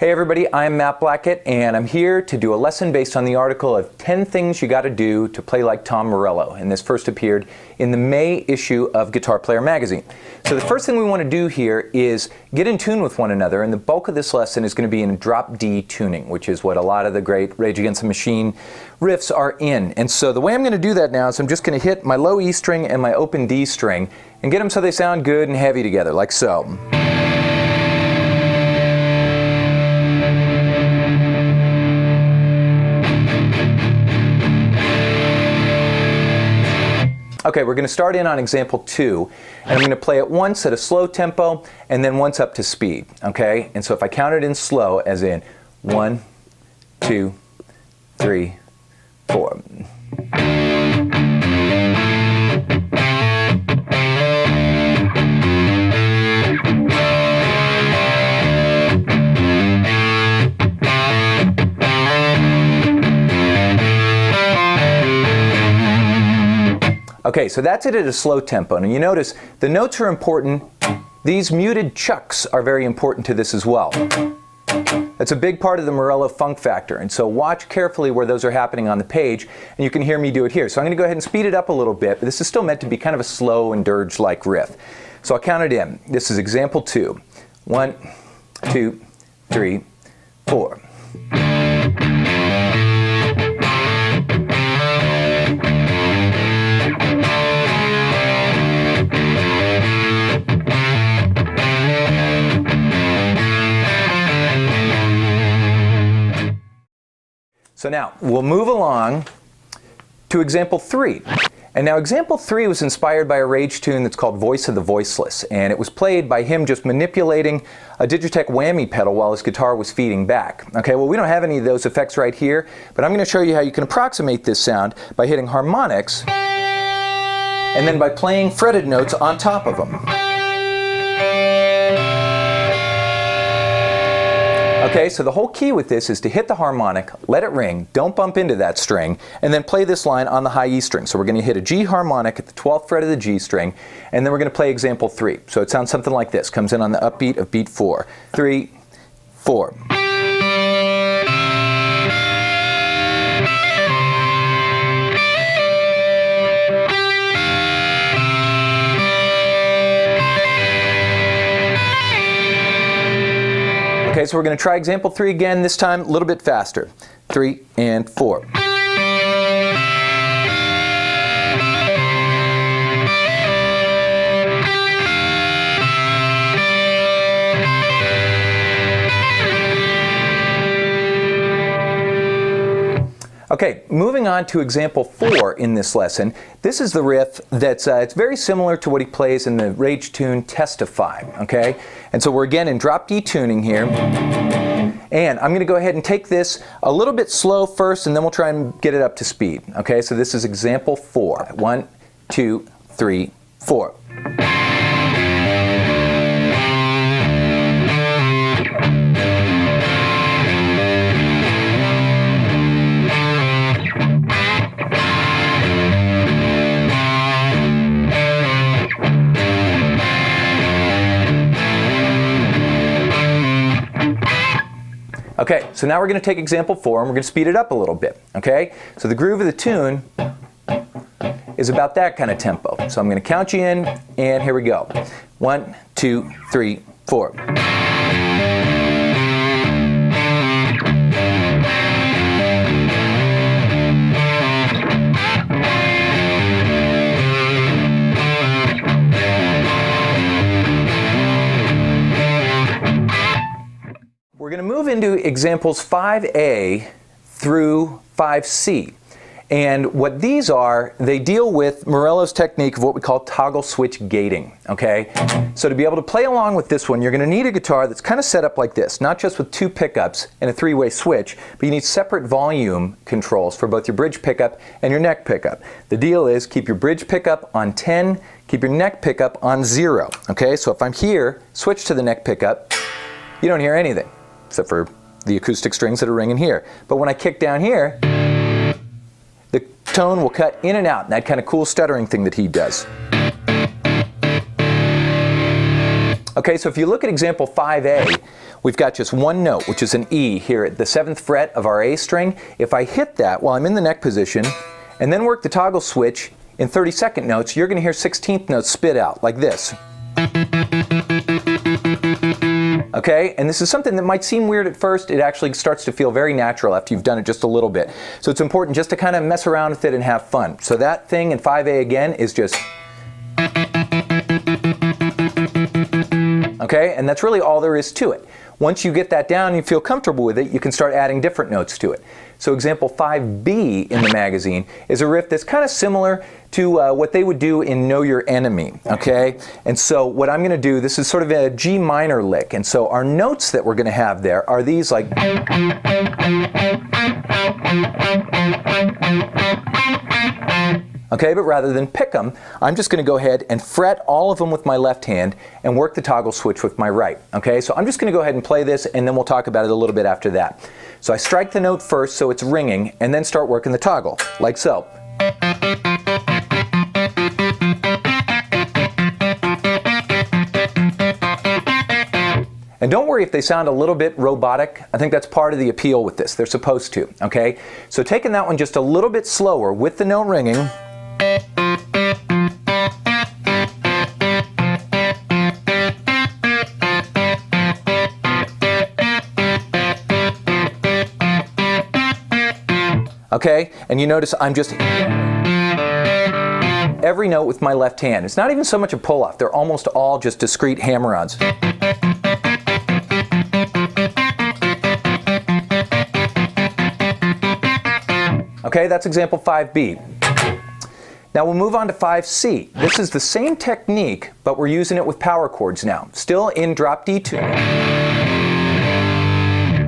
Hey everybody, I'm Matt Blackett and I'm here to do a lesson based on the article of 10 things you gotta do to play like Tom Morello, and this first appeared in the May issue of Guitar Player magazine. So the first thing we want to do here is get in tune with one another, and the bulk of this lesson is going to be in drop D tuning, which is what a lot of the great Rage Against the Machine riffs are in. And so the way I'm going to do that now is I'm just going to hit my low E string and my open D string and get them so they sound good and heavy together, like so. Okay, we're going to start in on example 2, and I'm going to play it once at a slow tempo and then once up to speed, okay? And so if I count it in slow, as in 1, 2, 3, 4. Okay, so that's it at a slow tempo. And you notice the notes are important. These muted chucks are very important to this as well. That's a big part of the Morello funk factor. And so watch carefully where those are happening on the page, and you can hear me do it here. So I'm going to go ahead and speed it up a little bit, but this is still meant to be kind of a slow and dirge-like riff. So I'll count it in. This is example 2. 1, 2, 3, 4. So now, we'll move along to example 3. And now example 3 was inspired by a Rage tune that's called Voice of the Voiceless. And it was played by him just manipulating a Digitech whammy pedal while his guitar was feeding back. Okay, well we don't have any of those effects right here, but I'm going to show you how you can approximate this sound by hitting harmonics and then by playing fretted notes on top of them. Okay, so the whole key with this is to hit the harmonic, let it ring, don't bump into that string, and then play this line on the high E string. So we're going to hit a G harmonic at the 12th fret of the G string, and then we're going to play example 3. So it sounds something like this. Comes in on the upbeat of beat 4. 3, 4. Okay, so we're going to try example 3 again, this time a little bit faster. 3 and 4. Okay, moving on to example 4 in this lesson. This is the riff that's it's very similar to what he plays in the Rage tune Testify, okay? And so we're again in drop D tuning here. And I'm going to go ahead and take this a little bit slow first, and then we'll try and get it up to speed. Okay, so this is example 4. 1, 2, 3, 4. Okay, so now we're going to take example 4 and we're going to speed it up a little bit, okay? So the groove of the tune is about that kind of tempo. So I'm going to count you in, and here we go. 1, 2, 3, 4. We're going to move into examples 5A through 5C. And what these are, they deal with Morello's technique of what we call toggle switch gating, okay? So to be able to play along with this one, you're going to need a guitar that's kind of set up like this, not just with 2 pickups and a 3-way switch, but you need separate volume controls for both your bridge pickup and your neck pickup. The deal is keep your bridge pickup on 10, keep your neck pickup on 0, okay? So if I'm here, switch to the neck pickup, you don't hear anything, except for the acoustic strings that are ringing here. But when I kick down here, the tone will cut in and out, that kind of cool stuttering thing that he does. Okay, so if you look at example 5A, we've got just one note, which is an E here at the 7th fret of our A string. If I hit that while I'm in the neck position, and then work the toggle switch in 32nd notes, you're going to hear 16th notes spit out, like this. Okay, and this is something that might seem weird at first. It actually starts to feel very natural after you've done it just a little bit. So it's important just to kind of mess around with it and have fun. So that thing in 5A again is just... Okay, and that's really all there is to it. Once you get that down and you feel comfortable with it, you can start adding different notes to it. So example 5B in the magazine is a riff that's kind of similar to what they would do in Know Your Enemy, okay? And so what I'm going to do, this is sort of a G minor lick, and so our notes that we're going to have there are these like... Okay, but rather than pick them, I'm just going to go ahead and fret all of them with my left hand and work the toggle switch with my right. Okay, so I'm just going to go ahead and play this, and then we'll talk about it a little bit after that. So I strike the note first so it's ringing, and then start working the toggle, like so. And don't worry if they sound a little bit robotic. I think that's part of the appeal with this. They're supposed to, okay? So taking that one just a little bit slower with the note ringing. Okay, and you notice I'm just every note with my left hand. It's not even so much a pull-off. They're almost all just discrete hammer-ons. Okay, that's example 5B. Now we'll move on to 5C. This is the same technique, but we're using it with power chords now. Still in drop D tuning.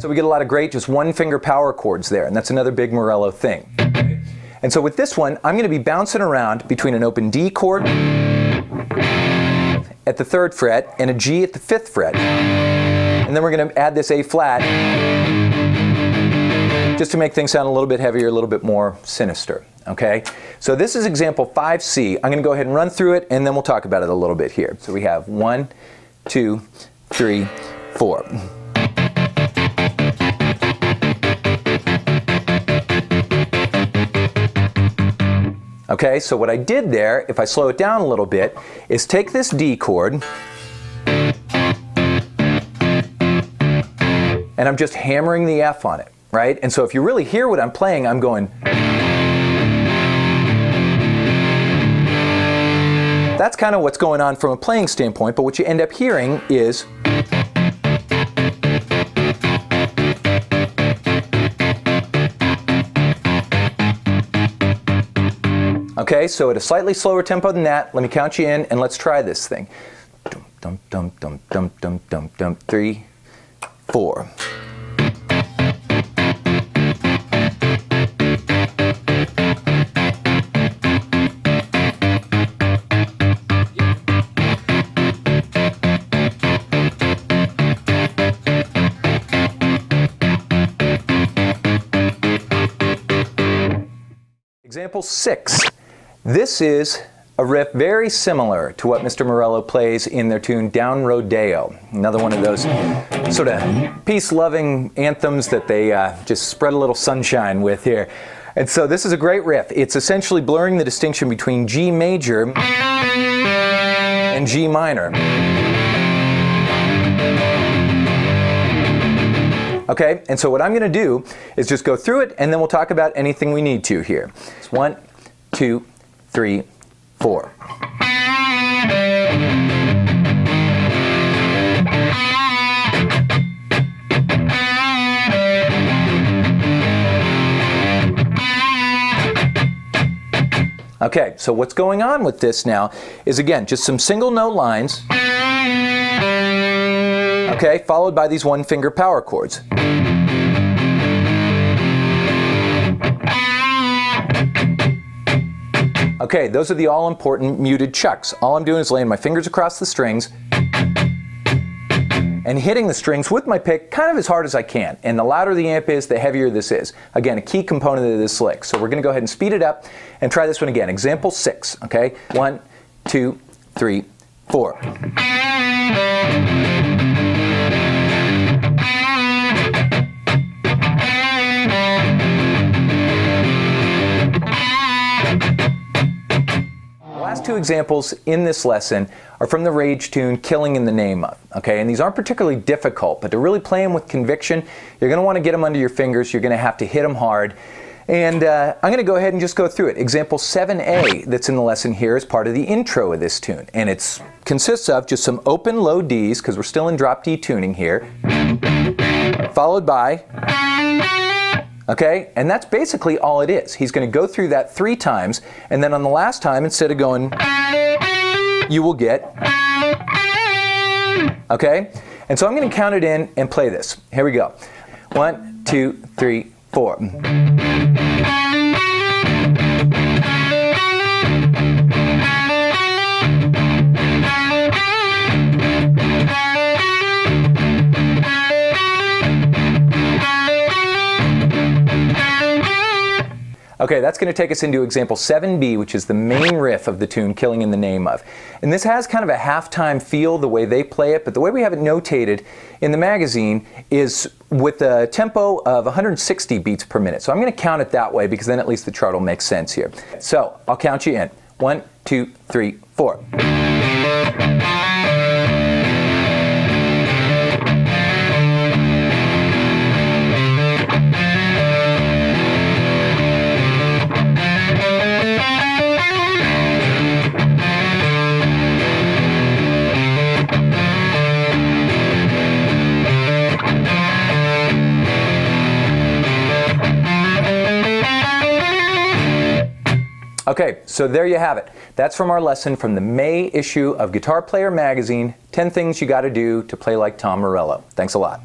So we get a lot of great just one finger power chords there, and that's another big Morello thing. And so with this one, I'm going to be bouncing around between an open D chord at the 3rd fret and a G at the 5th fret. And then we're going to add this A flat just to make things sound a little bit heavier, a little bit more sinister. Okay? So this is example 5C. I'm going to go ahead and run through it, and then we'll talk about it a little bit here. So we have 1, 2, 3, 4. Okay, so what I did there, if I slow it down a little bit, is take this D chord, and I'm just hammering the F on it, right? And so if you really hear what I'm playing, I'm going... That's kind of what's going on from a playing standpoint, but what you end up hearing is... Okay, so at a slightly slower tempo than that, let me count you in, and let's try this thing. Dum dum dum dum dum dum dum 3, 4. Example 6. This is a riff very similar to what Mr. Morello plays in their tune Down Rodeo. Another one of those sort of peace-loving anthems that they just spread a little sunshine with here. And so this is a great riff. It's essentially blurring the distinction between G major and G minor. Okay, and so what I'm going to do is just go through it, and then we'll talk about anything we need to here. It's 1, 2, 3, 4. Okay, so what's going on with this now is, again, just some single note lines, okay, followed by these one finger power chords. Okay, those are the all-important muted chucks. All I'm doing is laying my fingers across the strings and hitting the strings with my pick kind of as hard as I can. And the louder the amp is, the heavier this is. Again, a key component of this lick. So we're going to go ahead and speed it up and try this one again. Example 6, okay? 1, 2, 3, 4. Last two examples in this lesson are from the Rage tune, Killing in the Name Of. Okay, and these aren't particularly difficult, but to really play them with conviction, you're going to want to get them under your fingers, you're going to have to hit them hard. And I'm going to go ahead and just go through it. Example 7A that's in the lesson here is part of the intro of this tune. And it consists of just some open low Ds, because we're still in drop D tuning here, followed by, okay, and that's basically all it is. He's going to go through that 3 times, and then on the last time, instead of going, you will get, okay? And so I'm going to count it in and play this. Here we go. 1, 2, 3, 4. Okay, that's going to take us into example 7B, which is the main riff of the tune, Killing in the Name Of. And this has kind of a halftime feel, the way they play it, but the way we have it notated in the magazine is with a tempo of 160 beats per minute. So I'm going to count it that way, because then at least the chart will make sense here. So I'll count you in. 1, 2, 3, 4. Okay, so there you have it. That's from our lesson from the May issue of Guitar Player magazine, 10 Things You Gotta Do to Play Like Tom Morello. Thanks a lot.